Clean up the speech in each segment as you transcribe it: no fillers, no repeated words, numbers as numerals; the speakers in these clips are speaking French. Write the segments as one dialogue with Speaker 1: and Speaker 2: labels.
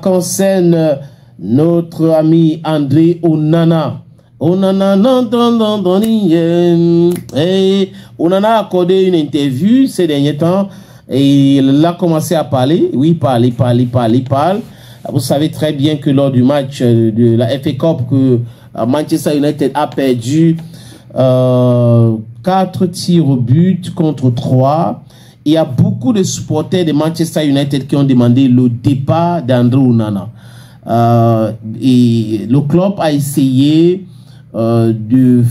Speaker 1: concerne notre ami André Onana. Onana a accordé une interview ces derniers temps et il a commencé à parler. Oui, il parle. Vous savez très bien que lors du match de la FA Cup que Manchester United a perdu 4 tirs au but contre 3. Il y a beaucoup de supporters de Manchester United qui ont demandé le départ d'André Onana. Et le club a essayé de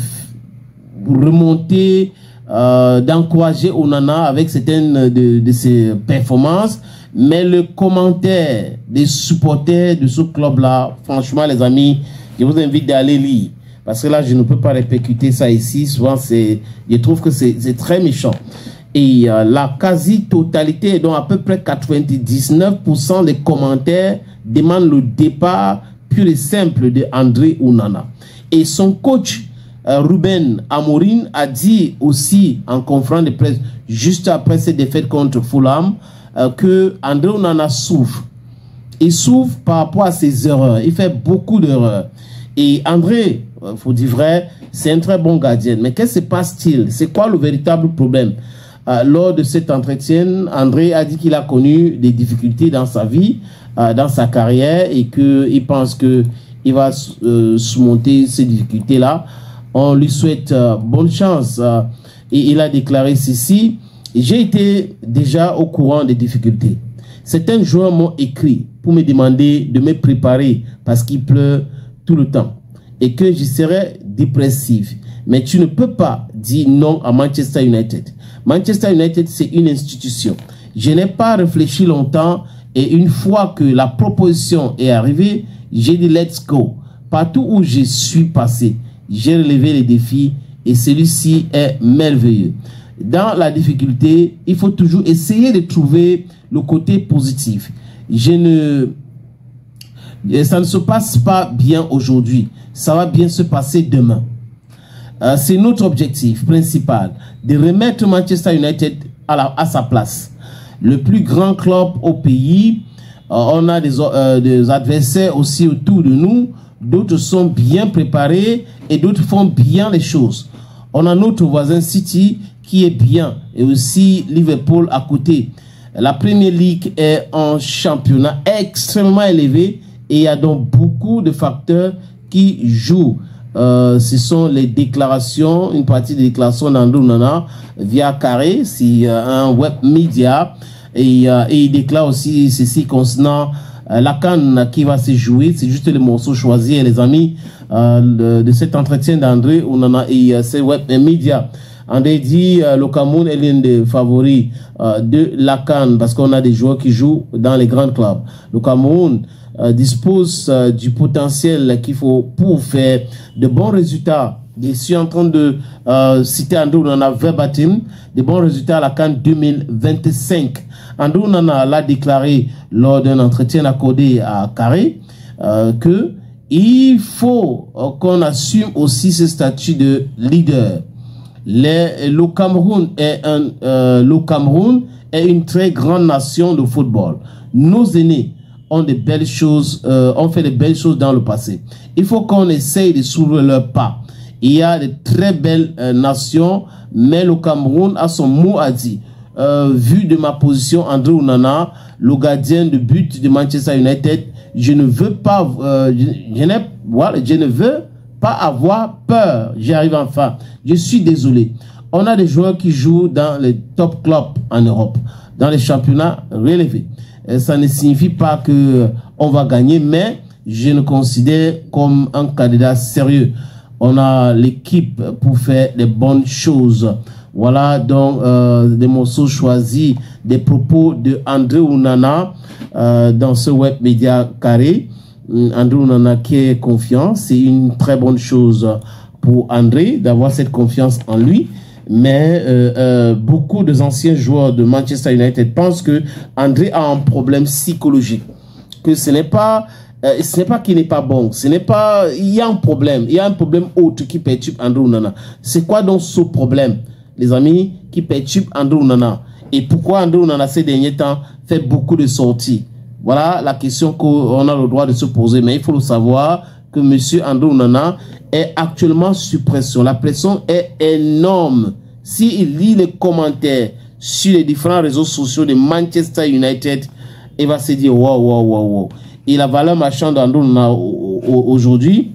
Speaker 1: remonter, d'encourager Onana avec certaines de ses performances. Mais le commentaire des supporters de ce club-là, franchement les amis, je vous invite d'aller lire. Parce que là, je ne peux pas répercuter ça ici. Souvent, je trouve que c'est très méchant. Et la quasi-totalité, donc à peu près 99% des commentaires demandent le départ pur et simple de André Onana. Et son coach, Ruben Amorim, a dit aussi en conférence de presse, juste après cette défaite contre Fulham, que André Onana souffre. Il souffre par rapport à ses erreurs. Il fait beaucoup d'erreurs. Et André, il faut dire vrai, c'est un très bon gardien. Mais qu'est-ce qui se passe-t-il? C'est quoi le véritable problème? Lors de cet entretien, André a dit qu'il a connu des difficultés dans sa vie, dans sa carrière, et qu'il pense qu'il va surmonter ces difficultés-là. On lui souhaite bonne chance. Et il a déclaré ceci: j'ai été déjà au courant des difficultés. Certains joueurs m'ont écrit pour me demander de me préparer parce qu'il pleut tout le temps et que je serais dépressif. Mais tu ne peux pas dire non à Manchester United. Manchester United, c'est une institution. Je n'ai pas réfléchi longtemps et une fois que la proposition est arrivée, j'ai dit let's go. Partout où je suis passé, j'ai relevé les défis et celui-ci est merveilleux. Dans la difficulté, il faut toujours essayer de trouver le côté positif. Ça ne se passe pas bien aujourd'hui. Ça va bien se passer demain. C'est notre objectif principal, de remettre Manchester United à sa place. Le plus grand club au pays. On a des adversaires aussi autour de nous. D'autres sont bien préparés et d'autres font bien les choses. On a notre voisin City qui est bien et aussi Liverpool à côté. La Premier League est un championnat extrêmement élevé et il y a donc beaucoup de facteurs qui jouent. Ce sont les déclarations, une partie des déclarations d'André Onana via Carré, c'est un web média, et il déclare aussi ceci concernant la CAN qui va se jouer. C'est juste les morceaux choisis, les amis, de cet entretien d'André Onana et ces web médias. André dit le Cameroun est l'un des favoris de la CAN parce qu'on a des joueurs qui jouent dans les grands clubs. Le Cameroun dispose du potentiel qu'il faut pour faire de bons résultats. Je suis en train de citer André Onana verbatim, de bons résultats à la CAN 2025. André Onana l'a déclaré lors d'un entretien accordé à Carré que il faut qu'on assume aussi ce statut de leader. Le Cameroun est une très grande nation de football. Nos aînés ont de belles choses, ont fait de belles choses dans le passé. Il faut qu'on essaye de suivre leur pas. Il y a de très belles nations, mais le Cameroun a son mot à dire. Vu de ma position, André Onana, le gardien de but de Manchester United, je ne veux pas, je ne veux pas avoir peur. J'y arrive enfin. Je suis désolé. On a des joueurs qui jouent dans les top clubs en Europe, dans les championnats relevés. Ça ne signifie pas que on va gagner, mais je ne considère comme un candidat sérieux. On a l'équipe pour faire les bonnes choses. Voilà donc des morceaux choisis, des propos de André Onana dans ce web média Carré. André Onana qui est confiant, c'est une très bonne chose pour André d'avoir cette confiance en lui. Mais beaucoup d'anciens joueurs de Manchester United pensent que André a un problème psychologique, que ce n'est pas qu'il n'est pas bon, ce n'est pas, il y a un problème autre qui perturbe André Onana. C'est quoi donc ce problème, les amis, qui perturbe André Onana? Et pourquoi André Onana ces derniers temps fait beaucoup de sorties? Voilà la question qu'on a le droit de se poser. Mais il faut le savoir que M. André Onana est actuellement sous pression. La pression est énorme. S'il lit les commentaires sur les différents réseaux sociaux de Manchester United, il va se dire wow. Et la valeur marchande d'André Onana aujourd'hui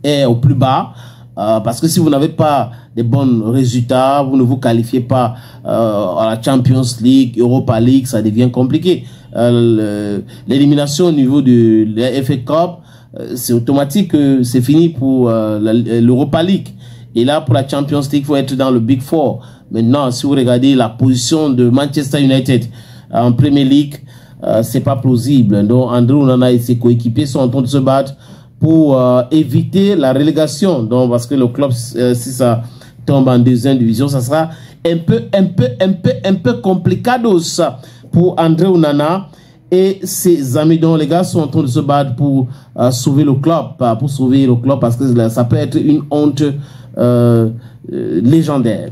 Speaker 1: est au plus bas. Parce que si vous n'avez pas de bons résultats, vous ne vous qualifiez pas à la Champions League, Europa League, ça devient compliqué. L'élimination au niveau de la FA Cup, c'est automatique, c'est fini pour l'Europa League. Et là, pour la Champions League, il faut être dans le Big Four. Maintenant, si vous regardez la position de Manchester United en Premier League, c'est pas plausible. Donc, André Onana et ses coéquipiers sont en train de se battre pour éviter la relégation. Donc, parce que le club, si ça tombe en deuxième division, ça sera un peu complicados pour André Onana et ses amis. Donc, les gars sont en train de se battre pour sauver le club, parce que ça peut être une honte légendaire.